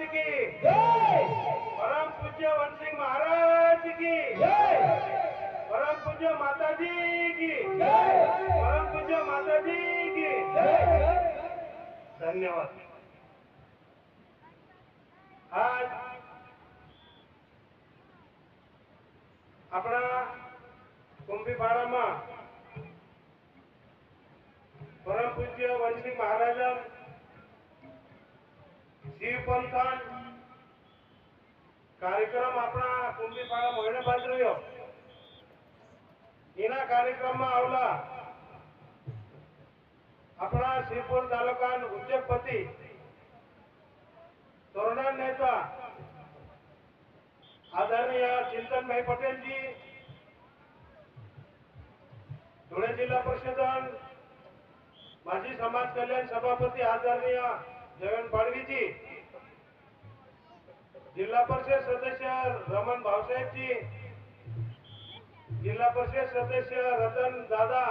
की जय। परम पूज्य वनसिंह महाराज की जय। परम पूज्य माताजी की जय। परम पूज्य माताजी की जय। धन्यवाद। आज अपना कुंभीपाड़ा में परम पूज्य वनसिंह महाराज शिवपंथान कार्यक्रम अपना कुंभीपाड़ा मोहने बाद रह्यो। इना कार्यक्रम में आवला अपना शिवपुर तालुका उद्योगपति तरुण नेता आदरणीय चिंतन भाई पटेल जी, धुळे जिला परिषद माजी समाज कल्याण सभापति आदरणीय जयवंत पाड़वी जी, जिला परिषद सदस्य रमन भावसाहेब जी, जिला परिषद सदस्य रतन दादा